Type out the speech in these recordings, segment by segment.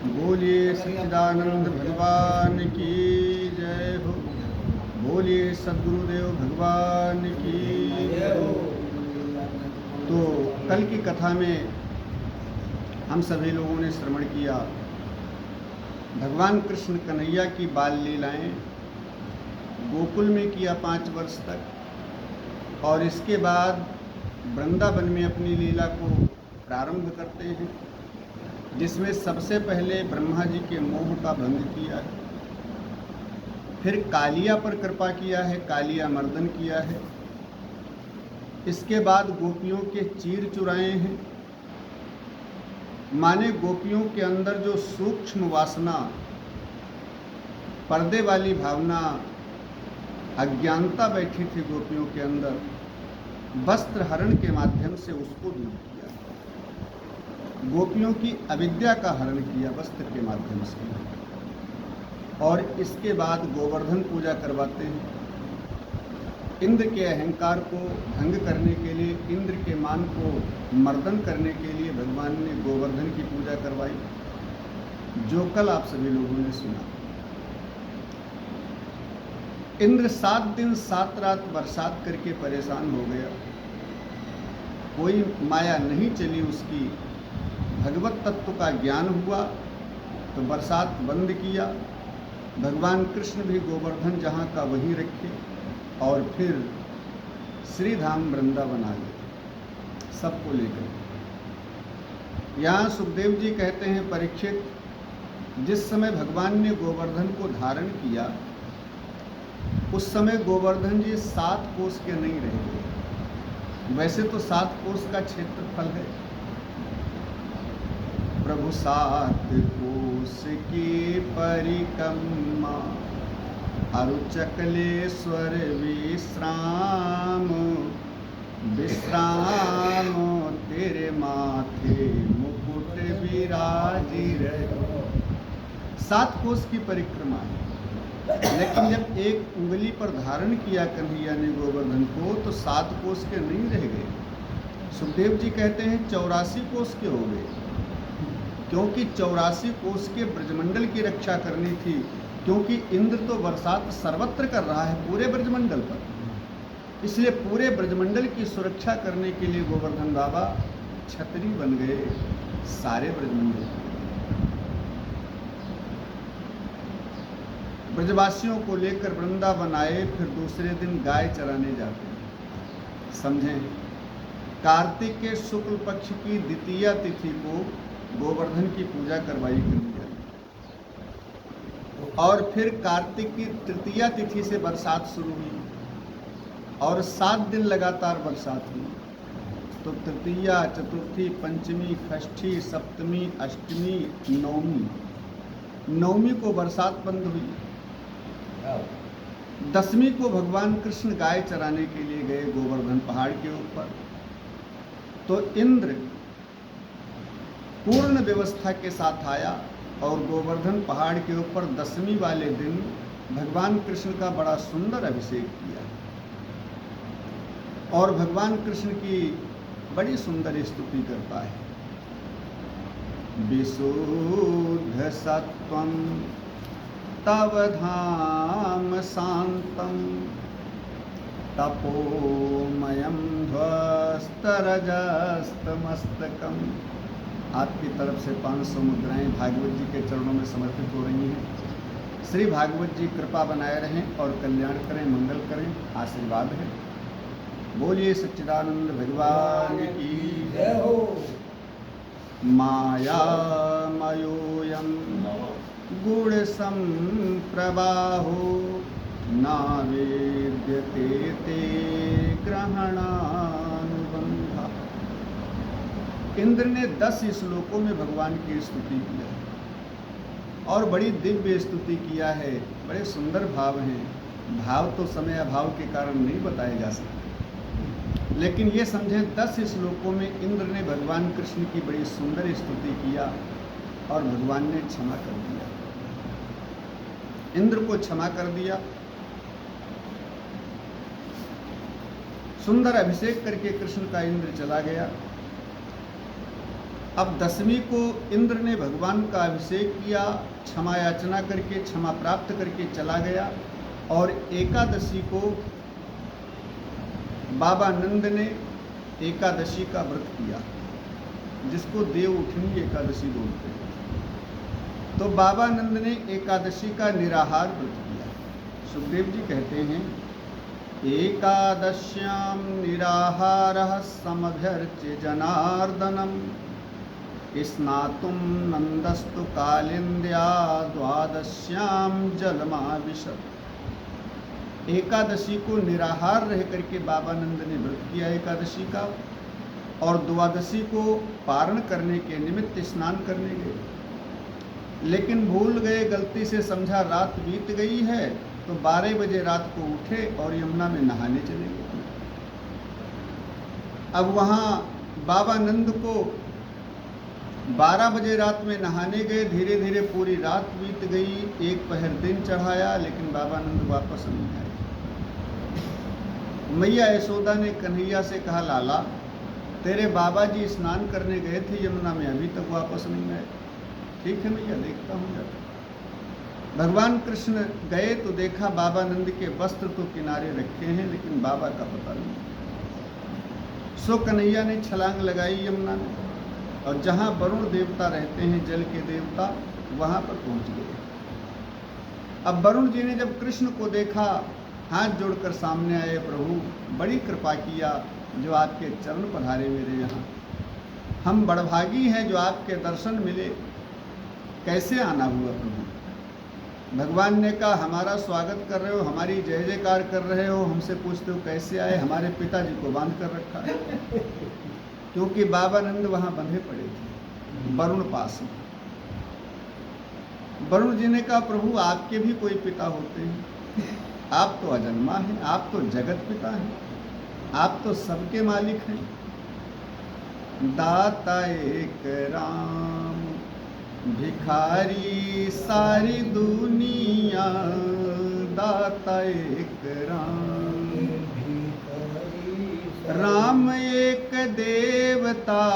बोलिए सच्चिदानंद भगवान की जय हो। बोलिए सद्गुरुदेव भगवान की जय हो। तो कल की कथा में हम सभी लोगों ने श्रवण किया भगवान कृष्ण कन्हैया की बाल लीलाएं गोकुल में किया 5 वर्ष तक, और इसके बाद वृंदावन में अपनी लीला को प्रारंभ करते हैं, जिसमें सबसे पहले ब्रह्मा जी के मोह का भंग किया है, फिर कालिया पर कृपा किया है, कालिया मर्दन किया है। इसके बाद गोपियों के चीर चुराए हैं, माने गोपियों के अंदर जो सूक्ष्म वासना, पर्दे वाली भावना, अज्ञानता बैठी थी गोपियों के अंदर, वस्त्र हरण के माध्यम से उसको दूर किया। गोपियों की अविद्या का हरण किया वस्त्र के माध्यम से। और इसके बाद गोवर्धन पूजा करवाते हैं। इंद्र के अहंकार को भंग करने के लिए, इंद्र के मान को मर्दन करने के लिए भगवान ने गोवर्धन की पूजा करवाई, जो कल आप सभी लोगों ने सुना। इंद्र 7 दिन 7 रात बरसात करके परेशान हो गया, कोई माया नहीं चली उसकी। भगवत तत्व का ज्ञान हुआ तो बरसात बंद किया। भगवान कृष्ण भी गोवर्धन जहाँ का वहीं रखे और फिर श्री धाम वृंदावन आ गए सबको लेकर। यहाँ सुखदेव जी कहते हैं, परीक्षित, जिस समय भगवान ने गोवर्धन को धारण किया उस समय गोवर्धन जी 7 कोस के नहीं रहे। वैसे तो 7 कोस का क्षेत्रफल है, प्रभु 7 कोस की परिक्रमा, अरुचकलेश्वर विश्राम, विश्राम तेरे माथे मुकुट विराजी रहो। 7 कोस की परिक्रमा है, लेकिन जब एक उंगली पर धारण किया कन्हैया ने गोवर्धन को तो 7 कोस के नहीं रह गए। सुखदेव जी कहते हैं 84 कोस के हो गए, क्योंकि 84 कोस के ब्रजमंडल की रक्षा करनी थी, क्योंकि इंद्र तो बरसात सर्वत्र कर रहा है पूरे ब्रजमंडल पर। इसलिए पूरे ब्रजमंडल की सुरक्षा करने के लिए गोवर्धन बाबा छतरी बन गए सारे ब्रजमंडल। ब्रजवासियों को लेकर वृंदावन आए, फिर दूसरे दिन गाय चराने जाते हैं। समझें, कार्तिक के शुक्ल पक्ष की द्वितीया तिथि को गोवर्धन की पूजा करवाई गई और फिर कार्तिक की तृतीया तिथि से बरसात शुरू हुई और 7 दिन लगातार बरसात हुई। तो तृतीया, चतुर्थी, पंचमी, षष्ठी, सप्तमी, अष्टमी, नवमी को बरसात बंद हुई। 10वीं को भगवान कृष्ण गाय चराने के लिए गए गोवर्धन पहाड़ के ऊपर। तो इंद्र पूर्ण व्यवस्था के साथ आया और गोवर्धन पहाड़ के ऊपर 10वीं वाले दिन भगवान कृष्ण का बड़ा सुंदर अभिषेक किया और भगवान कृष्ण की बड़ी सुंदर स्तुति करता है। विशुद्ध सत्वं तव धाम शांतम, तपोमयं ध्वस्तरजस्तमस्तकम। आपकी तरफ से 500 मुद्राएं भागवत जी के चरणों में समर्पित हो रही हैं। श्री भागवत जी कृपा बनाए रहें और कल्याण करें, मंगल करें, आशीर्वाद है। बोलिए सच्चिदानंद भगवान की जय हो। माया मयोयम गुण संप्रवाहो, नावेद्यते ते ग्रहणानुबंधा। इंद्र ने 10 श्लोकों में भगवान की स्तुति की है और बड़ी दिव्य स्तुति किया है। बड़े सुंदर भाव हैं। भाव तो समय अभाव के कारण नहीं बताए जा सकते, लेकिन ये समझें 10 श्लोकों में इंद्र ने भगवान कृष्ण की बड़ी सुंदर स्तुति किया और भगवान ने क्षमा कर दिया। इंद्र को क्षमा कर दिया, सुंदर अभिषेक करके कृष्ण का इंद्र चला गया। अब दसवीं को इंद्र ने भगवान का अभिषेक किया, क्षमा याचना करके, क्षमा प्राप्त करके चला गया। और एकादशी को बाबा नंद ने एकादशी का व्रत किया, जिसको देव उठनी एकादशी बोलते हैं। तो बाबा नंद ने एकादशी का निराहार व्रत किया। सुखदेव जी कहते हैं, एकादश्यां निराहारः समभ्यर्च्य जनार्दनम स्नातुं नंदस्तु कालिंद्या द्वादश्यां जलमाविशत्। एकादशी को निराहार रह करके बाबा नंद ने व्रत किया एकादशी का, और द्वादशी को पारण करने के निमित्त स्नान करने गए। लेकिन भूल गए, गलती से समझा रात बीत गई है, तो 12 बजे रात को उठे और यमुना में नहाने चले गए। अब वहाँ बाबा नंद को 12 बजे रात में नहाने गए, धीरे धीरे पूरी रात बीत गई, एक पहर दिन चढ़ाया, लेकिन बाबा नंद वापस नहीं आए। मैया यशोदा ने कन्हैया से कहा, लाला तेरे बाबा जी स्नान करने गए थे यमुना में, अभी तक वापस नहीं आए। ठीक है मैया, देखता हूँ जाकर। भगवान कृष्ण गए तो देखा बाबा नंद के वस्त्र तो किनारे रखे हैं, लेकिन बाबा का पता नहीं। सो कन्हैया ने छलांग लगाई यमुना में, और जहाँ वरुण देवता रहते हैं, जल के देवता, वहाँ पर पहुँच गए। अब वरुण जी ने जब कृष्ण को देखा, हाथ जोड़कर सामने आए, प्रभु बड़ी कृपा किया जो आपके चरण पधारे मेरे यहाँ। हम बड़भागी हैं जो आपके दर्शन मिले, कैसे आना हुआ प्रभु? भगवान ने कहा, हमारा स्वागत कर रहे हो, हमारी जय जयकार कर रहे हो, हमसे पूछते हो कैसे आए? हमारे पिताजी को बांध कर रखा है, क्योंकि बाबा नंद वहाँ बंधे पड़े थे वरुण पास में। वरुण जी ने कहा, प्रभु आपके भी कोई पिता होते हैं, आप तो अजन्मा हैं, आप तो जगत पिता हैं, आप तो सबके मालिक हैं। दाता एक राम, भिखारी सारी दुनिया, दाता एक राम, राम एक देवता,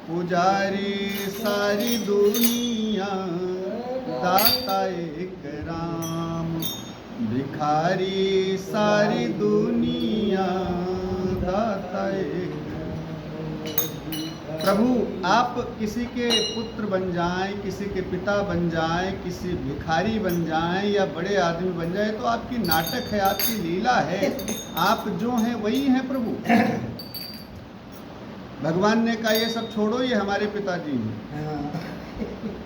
पुजारी सारी दुनिया, दाता एक राम, भिखारी सारी दुनिया, दाता एक। प्रभु आप किसी के पुत्र बन जाएं, किसी के पिता बन जाएं, किसी भिखारी बन जाएं या बड़े आदमी बन जाएं, तो आपकी नाटक है, आपकी लीला है, आप जो हैं वही हैं प्रभु। भगवान ने कहा, ये सब छोड़ो, ये हमारे पिताजी हैं।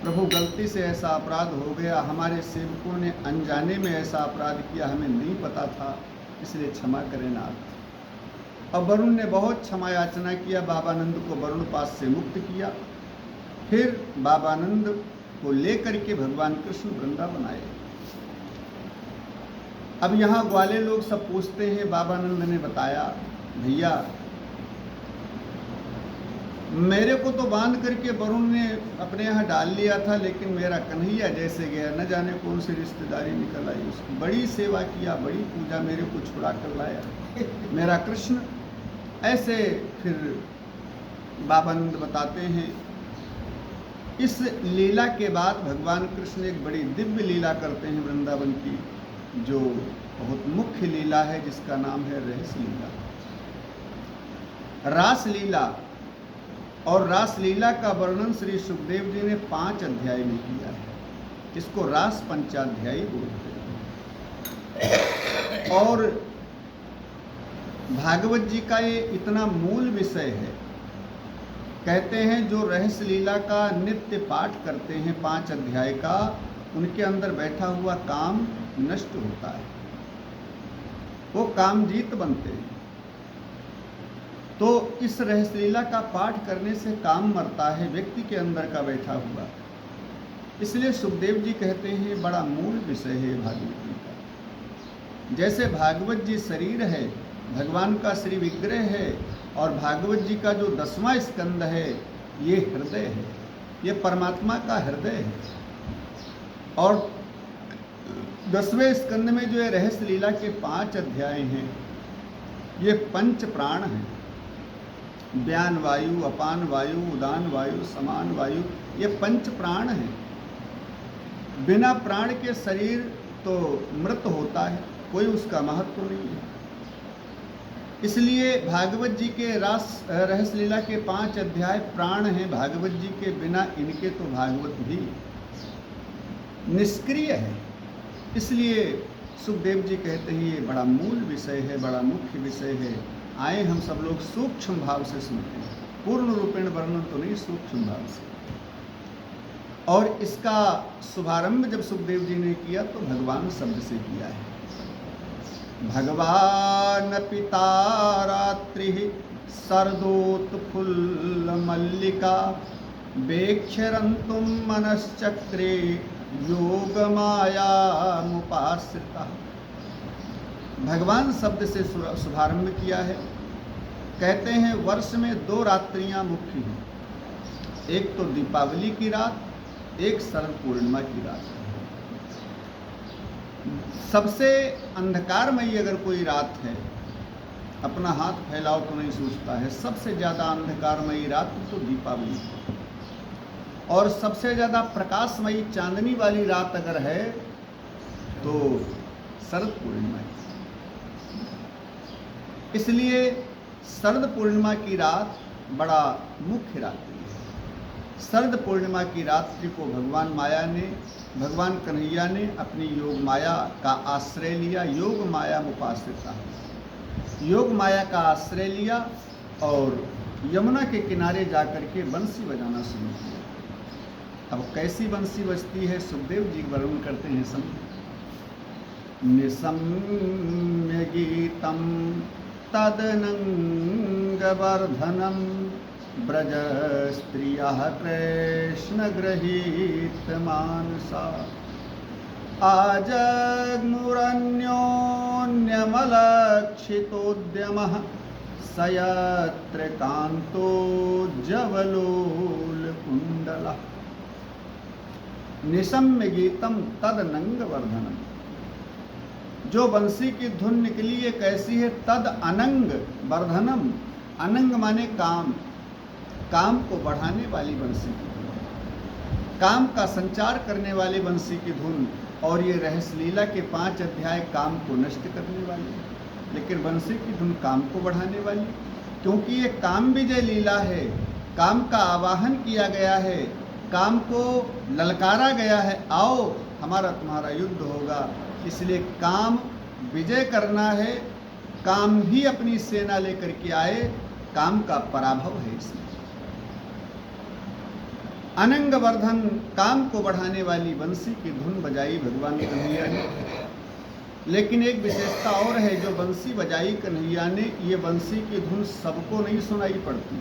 प्रभु गलती से ऐसा अपराध हो गया, हमारे सेवकों ने अनजाने में ऐसा अपराध किया, हमें नहीं पता था, इसलिए क्षमा करें नाथ। और वरुण ने बहुत क्षमा याचना किया, बाबानंद को वरुण पास से मुक्त किया। फिर बाबानंद को लेकर के भगवान कृष्ण वृंदावन आए। अब यहाँ ग्वाले लोग सब पूछते हैं, बाबानंद ने बताया, भैया मेरे को तो बांध करके वरुण ने अपने यहाँ डाल लिया था, लेकिन मेरा कन्हैया जैसे गया, न जाने कौन सी रिश्तेदारी निकल आई उसकी, बड़ी सेवा किया, बड़ी पूजा, मेरे को छुड़ा कर लाया मेरा कृष्ण। ऐसे फिर बाबानंद बताते हैं। इस लीला के बाद भगवान कृष्ण एक बड़ी दिव्य लीला करते हैं वृंदावन की, जो बहुत मुख्य लीला है, जिसका नाम है रहस लीला, रास लीला। और रास लीला का वर्णन श्री सुखदेव जी ने 5 अध्याय में किया है, इसको रास पंचाध्यायी बोलते हैं। और भागवत जी का ये इतना मूल विषय है, कहते हैं जो रहस लीला का नित्य पाठ करते हैं 5 अध्याय का, उनके अंदर बैठा हुआ काम नष्ट होता है, वो कामजीत बनते हैं। तो इस रहस लीला का पाठ करने से काम मरता है व्यक्ति के अंदर का बैठा हुआ। इसलिए सुखदेव जी कहते हैं बड़ा मूल विषय है भागवत जी का। जैसे भागवत जी शरीर है, भगवान का श्री विग्रह है, और भागवत जी का जो 10वां स्कंद है ये हृदय है, ये परमात्मा का हृदय है। और 10वें स्कंद में जो है रहस लीला के 5 अध्याय हैं, ये 5 प्राण हैं। व्यान वायु, अपान वायु, उदान वायु, समान वायु, ये पंच प्राण हैं। बिना प्राण के शरीर तो मृत होता है, कोई उसका महत्व नहीं है। इसलिए भागवत जी के रहस्य लीला के 5 अध्याय प्राण हैं भागवत जी के, बिना इनके तो भागवत भी निष्क्रिय है। इसलिए सुखदेव जी कहते हैं ये बड़ा मूल विषय है, बड़ा मुख्य विषय है। आए हम सब लोग सूक्ष्म भाव से सुनते हैं, पूर्ण रूपेण वर्णन तो नहीं, सूक्ष्म भाव से। और इसका शुभारंभ जब सुखदेव जी ने किया तो भगवान शब्द से किया है। भगवान पिता रात्रि शरदोत्फुल्ल मल्लिका वेक्षरन्तुं मनश्चक्रे योग माया मुपाश्रिता। भगवान शब्द से शुभारंभ किया है। कहते हैं वर्ष में 2 रात्रियां मुख्य हैं, एक तो दीपावली की रात, एक शरद पूर्णिमा की रात। सबसे अंधकारमयी अगर कोई रात है, अपना हाथ फैलाओ तो नहीं सूझता है, सबसे ज़्यादा अंधकारमयी रात तो दीपावली, और सबसे ज़्यादा प्रकाशमयी चांदनी वाली रात अगर है तो शरद पूर्णिमा। इसलिए शरद पूर्णिमा की रात बड़ा मुख्य रात्रि है। शरद पूर्णिमा की रात्रि को भगवान कन्हैया ने अपनी योग माया का आश्रय लिया। योग माया मुपाश्रिता, योग माया का आश्रय लिया और यमुना के किनारे जाकर के बंसी बजाना शुरू किया। अब कैसी बंसी बजती है सुखदेव जी वर्णन करते हैं। निशम्य गीतम तदनंग वर्धनम ब्रज स्त्रियः कृष्ण गृहीत मानसा आजग्मुरन्योन्यमलक्षितोद्यमः स यत्र कान्तोज्ज्वलोलकुण्डलः। निशम्य गीतम तदनंग वर्धनम, जो बंसी की धुन निकली ये कैसी है? तद अनंग वर्धनम, अनंग माने काम, काम को बढ़ाने वाली बंसी की धुन, काम का संचार करने वाली बंसी की धुन। और ये रहस्य लीला के 5 अध्याय काम को नष्ट करने वाली, लेकिन बंसी की धुन काम को बढ़ाने वाली, क्योंकि ये काम विजय लीला है। काम का आवाहन किया गया है, काम को ललकारा गया है, आओ हमारा तुम्हारा युद्ध होगा। इसलिए काम विजय करना है, काम ही अपनी सेना लेकर के आए, काम का पराभव है। इसमें अनंग वर्धन, काम को बढ़ाने वाली बंसी की धुन बजाई भगवान कन्हैया ने। लेकिन एक विशेषता और है, जो बंसी बजाई कन्हैया ने, ये बंसी की धुन सबको नहीं सुनाई पड़ती,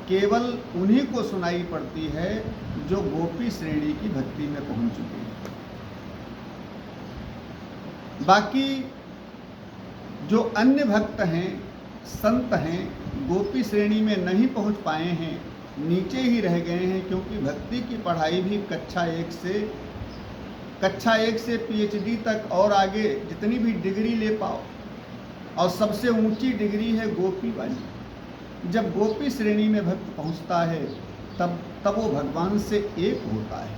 केवल उन्हीं को सुनाई पड़ती है जो गोपी श्रेणी की भक्ति में पहुंच चुके हैं। बाकी जो अन्य भक्त हैं, संत हैं, गोपी श्रेणी में नहीं पहुंच पाए हैं, नीचे ही रह गए हैं। क्योंकि भक्ति की पढ़ाई भी कक्षा 1 से PhD तक और आगे जितनी भी डिग्री ले पाओ, और सबसे ऊंची डिग्री है गोपी वाली। जब गोपी श्रेणी में भक्त पहुंचता है तब वो भगवान से एक होता है।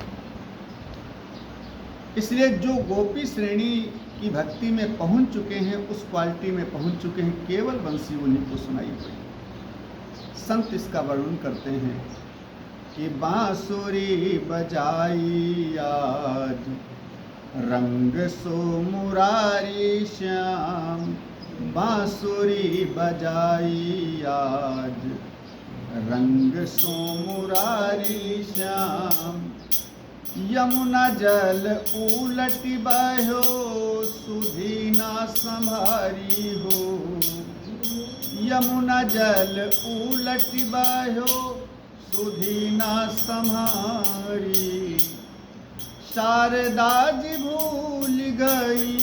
इसलिए जो गोपी श्रेणी की भक्ति में पहुंच चुके हैं, उस क्वालिटी में पहुंच चुके हैं, केवल बंसी उन्हीं को सुनाई पड़ी। संत इसका वर्णन करते हैं कि बांसुरी बजाई आज रंग सो मुरारी श्याम, बांसुरी बजाई आज रंग सो मुरारी श्याम, यमुना जल उलटी बहो सुधी ना संभारी हो, यमुना जल उलटी बहो सुधी ना संभारी, शारदा जी भूल गई,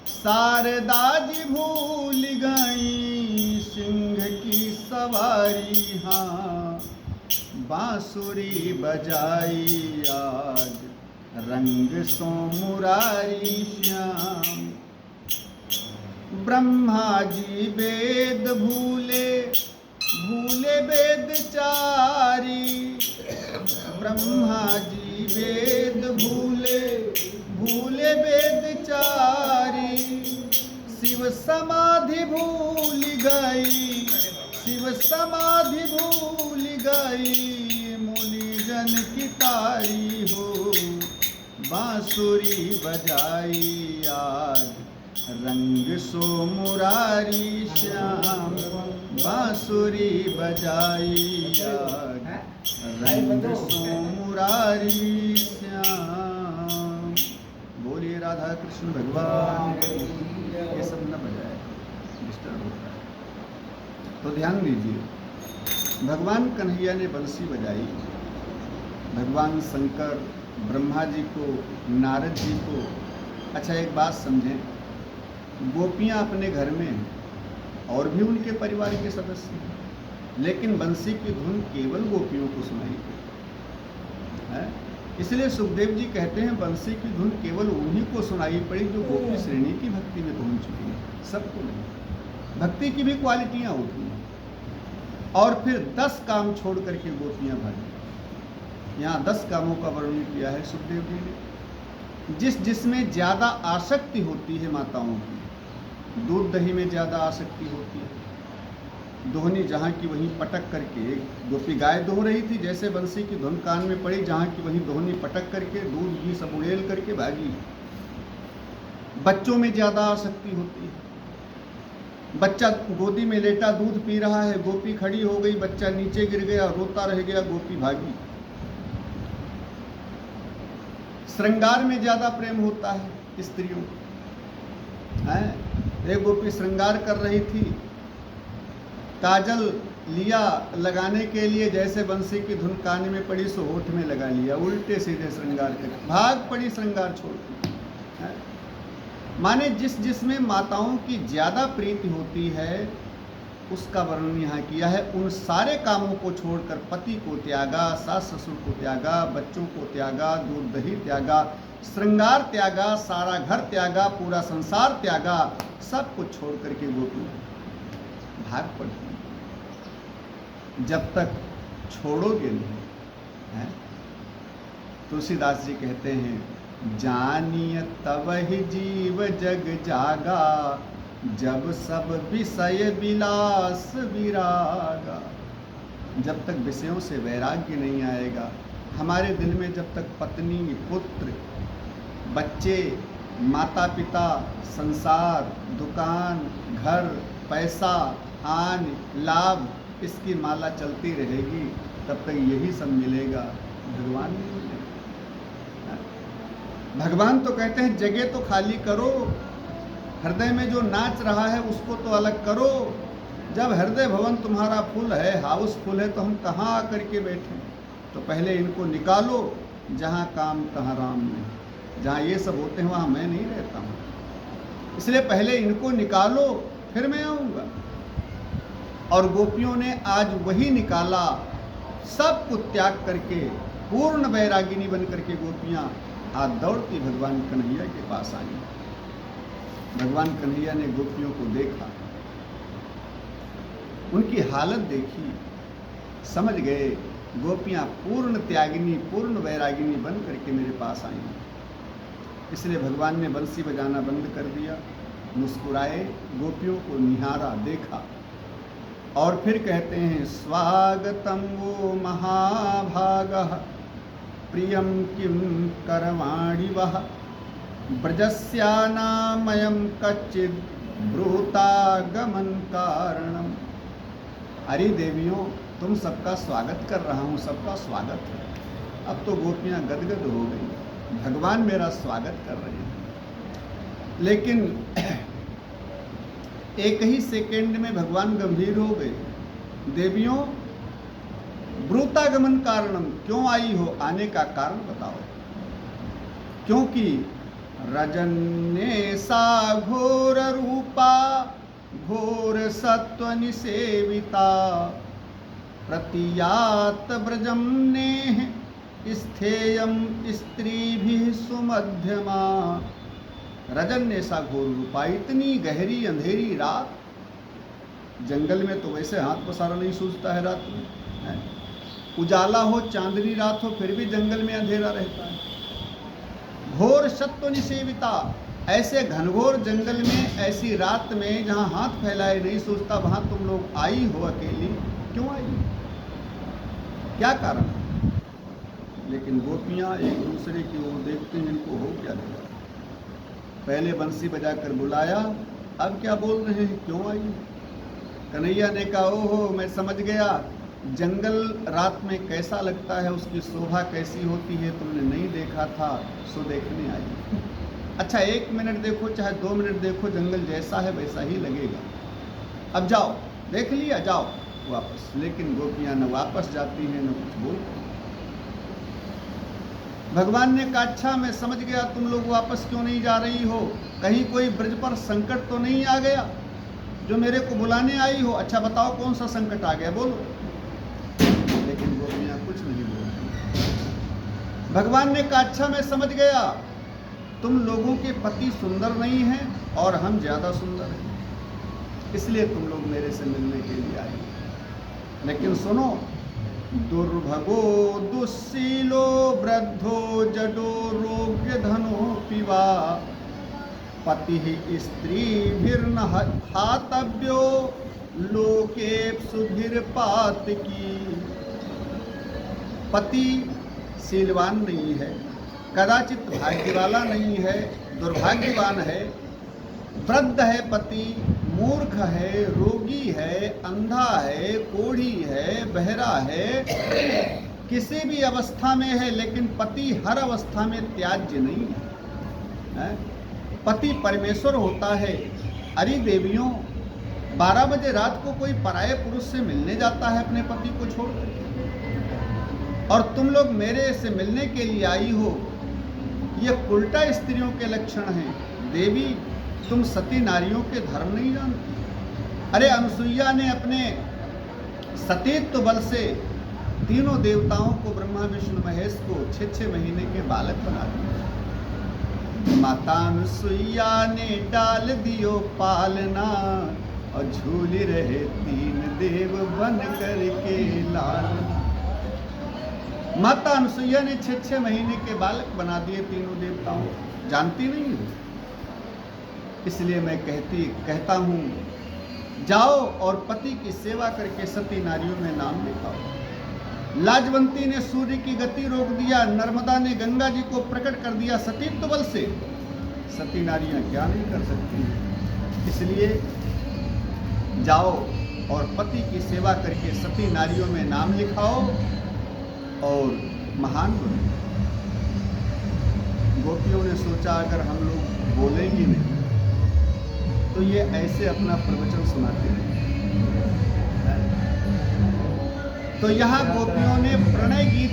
शारदा जी भूल गई सिंह की सवारी। हाँ बांसुरी बजाई आज रंग सो मुरारी श्याम, ब्रह्मा जी वेद भूले भूले वेद चारी, ब्रह्मा जी वेद भूले, भूले वेद चारी। शिव समाधि भूल गई, शिव समाधि भूल गई, मुनि जन की तारी हो। बांसुरी बजाई आज रंग सो मुरारी श्याम, बांसुरी बजाई आज रंग सो मुरारी श्याम। बोलिए राधा कृष्ण भगवान। ये सब न बजाए, डिस्टर्ब होता है। तो ध्यान दीजिए, भगवान कन्हैया ने बंसी बजाई, भगवान शंकर ब्रह्मा जी को, नारद जी को। अच्छा एक बात समझें, गोपियां अपने घर में हैं और भी उनके परिवार के सदस्य हैं, लेकिन बंसी की धुन केवल गोपियों को सुनाई पड़ी है। इसलिए सुखदेव जी कहते हैं बंसी की धुन केवल उन्हीं को सुनाई पड़ी जो गोपी श्रेणी की भक्ति में पहुंच चुकी है, सबको नहीं। भक्ति की भी क्वालिटियां होती हैं। और फिर 10 काम छोड़ करके गोपियां भागी। यहाँ 10 कामों का वर्णन किया है सुखदेव जी ने। जिसमें ज़्यादा आसक्ति होती है माताओं की, दूध दही में ज़्यादा आसक्ति होती है। दोहनी जहाँ की वहीं पटक करके, गोपी गाय दोह रही थी, जैसे बंसी की धुन कान में पड़ी, जहाँ की वहीं दोहनी पटक करके दूध घी सब उड़ेल करके भागी। बच्चों में ज़्यादा आसक्ति होती है। बच्चा गोदी में लेटा दूध पी रहा है, गोपी खड़ी हो गई, बच्चा नीचे गिर गया, रोता रह गया, गोपी भागी। श्रृंगार में ज़्यादा प्रेम होता है स्त्रियों हैं। एक गोपी श्रृंगार कर रही थी, काजल लिया लगाने के लिए, जैसे बंसी की धुन कान में पड़ी सो होठ में लगा लिया, उल्टे सीधे श्रृंगार कर भाग पड़ी श्रृंगार छोड़ के। माने जिसमें माताओं की ज़्यादा प्रीति होती है उसका वर्णन यहाँ किया है। उन सारे कामों को छोड़कर पति को त्यागा, सास ससुर को त्यागा, बच्चों को त्यागा, दूध दही त्यागा, श्रृंगार त्यागा, सारा घर त्यागा, पूरा संसार त्यागा, सब कुछ छोड़ करके गोपी भाग पड़ती। जब तक छोड़ोगे नहीं है। तुलसीदास जी कहते हैं, जानिय तब ही जीव जग जागा, जब सब विषय विलास विरागा। जब तक विषयों से वैराग्य नहीं आएगा, हमारे दिल में जब तक पत्नी, पुत्र, बच्चे, माता पिता, संसार, दुकान, घर, पैसा, आन, लाभ, इसकी माला चलती रहेगी, तब तक यही सब मिलेगा, भगवान नहीं मिलेगा। भगवान तो कहते हैं जगह तो खाली करो, हृदय में जो नाच रहा है उसको तो अलग करो। जब हृदय भवन तुम्हारा फुल है, हाउसफुल है, तो हम कहाँ आकर के बैठे? तो पहले इनको निकालो, जहाँ काम तहाँ राम नहीं। जहाँ ये सब होते हैं वहाँ मैं नहीं रहता हूँ, इसलिए पहले इनको निकालो, फिर मैं आऊँगा। और गोपियों ने आज वही निकाला, सब कुछ त्याग करके पूर्ण वैरागिनी बन करके गोपियाँ आज दौड़ती भगवान कन्हैया के पास आई। भगवान कन्हैया ने गोपियों को देखा, उनकी हालत देखी, समझ गए गोपियाँ पूर्ण त्यागिनी, पूर्ण वैरागिनी बन करके मेरे पास आई। इसलिए भगवान ने बंसी बजाना बंद कर दिया, मुस्कुराए, गोपियों को निहारा, देखा, और फिर कहते हैं, स्वागतम वो महाभागः प्रियम किम करवाणि वह, ब्रजस्यानामयं कच्चिद ब्रूतागमन कारणम। अरे देवियों, तुम सबका स्वागत कर रहा हूँ, सबका स्वागत है। अब तो गोपियाँ गदगद हो गई, भगवान मेरा स्वागत कर रहे हैं। लेकिन एक ही सेकेंड में भगवान गंभीर हो गए। देवियों, ब्रूतागमन कारणम, क्यों आई हो? आने का कारण बताओ। क्योंकि रजन्ये सा घोर रूपा, घोर सत्व निसेविता, प्रतियात ब्रजम नेह स्थेयम स्त्रीभिः सुमध्यमा। रजन्ये सा घोर रूपा, इतनी गहरी अंधेरी रात, जंगल में तो वैसे हाथ पसारा नहीं सूझता है रात में, है? उजाला हो, चांदनी रात हो, फिर भी जंगल में अंधेरा रहता है। घोर सत्व निसेविता, ऐसे घनघोर जंगल में, ऐसी रात में जहाँ हाथ फैलाए नहीं सूझता, वहाँ तुम लोग आई हो अकेली, क्यों आई? क्या कारण? लेकिन गोपियाँ एक दूसरे की ओर देखते हैं, इनको हो क्या लगा? पहले बंसी बजाकर बुलाया, अब क्या बोल रहे हैं, क्यों आई? कन्हैया ने कहा, ओहो मैं समझ गया, जंगल रात में कैसा लगता है, उसकी शोभा कैसी होती है, तुमने नहीं देखा था, सो देखने आई। अच्छा 1 मिनट देखो, चाहे 2 मिनट देखो, जंगल जैसा है वैसा ही लगेगा। अब जाओ, देख लिया, जाओ वापस। लेकिन गोपियाँ न वापस जाती हैं, न कुछ बोलती। भगवान ने कहा, अच्छा मैं समझ गया, तुम लोग वापस क्यों नहीं जा रही हो, कहीं कोई ब्रज पर संकट तो नहीं आ गया जो मेरे को बुलाने आई हो? अच्छा बताओ कौन सा संकट आ गया, बोलो। लेकिन गोपियाँ कुछ नहीं बोलती। भगवान ने कहा, अच्छा मैं समझ गया, तुम लोगों के पति सुंदर नहीं हैं और हम ज़्यादा सुंदर हैं, इसलिए तुम लोग मेरे से मिलने के लिए आए। लेकिन सुनो, दुर्भगो दुस्सीलो वृद्धो जडो रोग्य धनो पिवा पति स्त्रीभिर्न हातव्यो लोके सुभिर्पात की। पति शीलवान नहीं है, कदाचित भाग्य वाला नहीं है, दुर्भाग्यवान है, वृद्ध है पति, मूर्ख है, रोगी है, अंधा है, कोढ़ी है, बहरा है, किसी भी अवस्था में है, लेकिन पति हर अवस्था में त्याज्य नहीं है। पति परमेश्वर होता है। अरे देवियों, 12 बजे रात को कोई पराये पुरुष से मिलने जाता है अपने पति को छोड़कर, और तुम लोग मेरे से मिलने के लिए आई हो, ये उल्टा स्त्रियों के लक्षण हैं। देवी, तुम सती नारियों के धर्म नहीं जानती। अरे अनुसुईया ने अपने सतीत्व बल से तीनों देवताओं को, ब्रह्मा विष्णु महेश को 6-6 महीने के बालक बना दिया। माता अनुसुईया ने डाल दियो पालना और झूली रहे 3 देव बन करके लाल। माता अनुसुईया ने 6-6 महीने के बालक बना दिए तीनों देवताओं। जानती नहीं हो? इसलिए मैं कहता हूँ, जाओ और पति की सेवा करके सती नारियों में नाम लिखाओ। लाजवंती ने सूर्य की गति रोक दिया, नर्मदा ने गंगा जी को प्रकट कर दिया सतीत्व बल से। सती नारियां क्या नहीं कर सकती? इसलिए जाओ और पति की सेवा करके सती नारियों में नाम लिखाओ और महान बनो। गोपियों ने सोचा, अगर हम लोग बोलेंगे नहीं तो ये ऐसे अपना प्रवचन सुनाते हैं। तो यहाँ गोपियों ने प्रणय गीत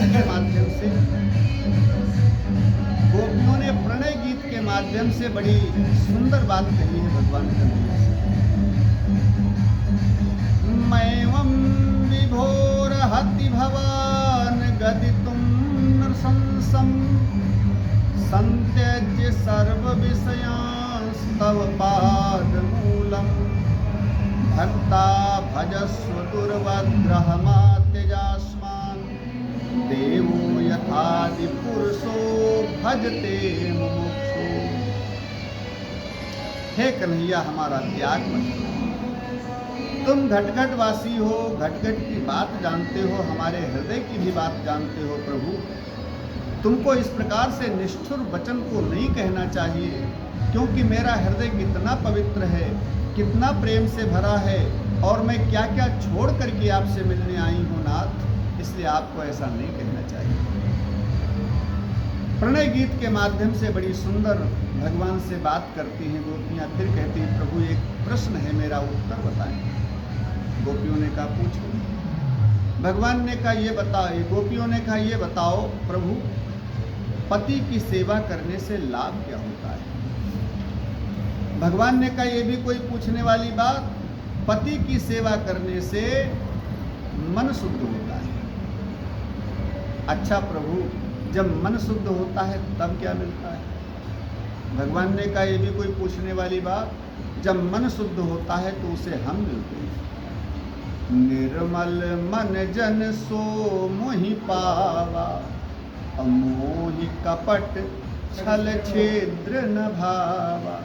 के माध्यम से बड़ी सुंदर बात कही है भगवान कन्हैया से। मैवं विभोर हति भवान गदितुं नृशंसं संत्यज्य सर्व विषयांस्तव पादमूलम् भक्ता भजस्व दुर्वग्रहमात्यजास्मान् देवो यथादि पुरुषो भजते मुमुक्षु। हे कन्हैया, हमारा त्याग मत करो। तुम घटघट वासी हो, घटघट की बात जानते हो, हमारे हृदय की भी बात जानते हो। प्रभु, तुमको इस प्रकार से निष्ठुर वचन को नहीं कहना चाहिए, क्योंकि मेरा हृदय कितना पवित्र है, कितना प्रेम से भरा है, और मैं क्या क्या छोड़ करके आपसे मिलने आई हूँ नाथ, इसलिए आपको ऐसा नहीं कहना चाहिए। प्रणय गीत के माध्यम से बड़ी सुंदर भगवान से बात करती हैं गोपियाँ। फिर कहती हैं, प्रभु एक प्रश्न है, मेरा उत्तर बताएं। गोपियों ने कहा, पूछो। भगवान ने कहा, ये बताओ। गोपियों ने कहा, ये बताओ प्रभु, पति की सेवा करने से लाभ क्या होता है? भगवान ने कहा, ये भी कोई पूछने वाली बात? पति की सेवा करने से मन शुद्ध होता है। अच्छा प्रभु, जब मन शुद्ध होता है तब क्या मिलता है? भगवान ने कहा, ये भी कोई पूछने वाली बात? जब मन शुद्ध होता है तो उसे हम मिलते हैं। निर्मल मन जन सो मोहि पावा, अमोहि कपट छल छिद्र न भावा।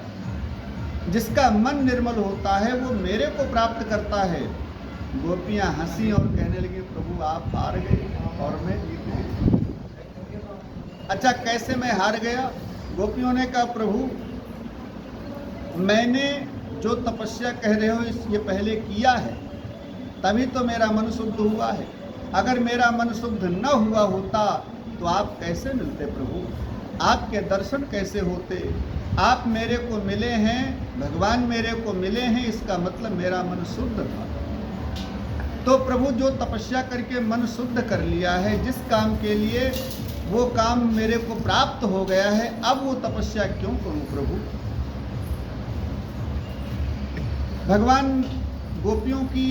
जिसका मन निर्मल होता है वो मेरे को प्राप्त करता है। गोपियां हंसी और कहने लगी, प्रभु आप हार गए और मैं जीत गई। अच्छा, कैसे मैं हार गया? गोपियों ने कहा, प्रभु मैंने जो तपस्या कह रहे हो ये पहले किया है, तभी तो मेरा मन शुद्ध हुआ है। अगर मेरा मन शुद्ध न हुआ होता तो आप कैसे मिलते प्रभु? आपके दर्शन कैसे होते? आप मेरे को मिले हैं, भगवान मेरे को मिले हैं, इसका मतलब मेरा मन शुद्ध था। तो प्रभु जो तपस्या करके मन शुद्ध कर लिया है, जिस काम के लिए वो काम मेरे को प्राप्त हो गया है, अब वो तपस्या क्यों करूं प्रभु? भगवान गोपियों की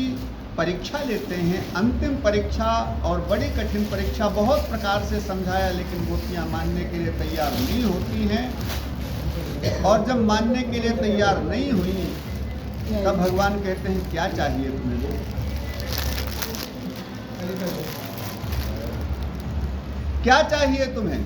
परीक्षा लेते हैं, अंतिम परीक्षा और बड़ी कठिन परीक्षा। बहुत प्रकार से समझाया लेकिन गोपियां मानने के लिए तैयार नहीं होती हैं। और जब मानने के लिए तैयार नहीं हुई तब भगवान कहते हैं, क्या चाहिए तुम्हें? क्या चाहिए तुम्हें?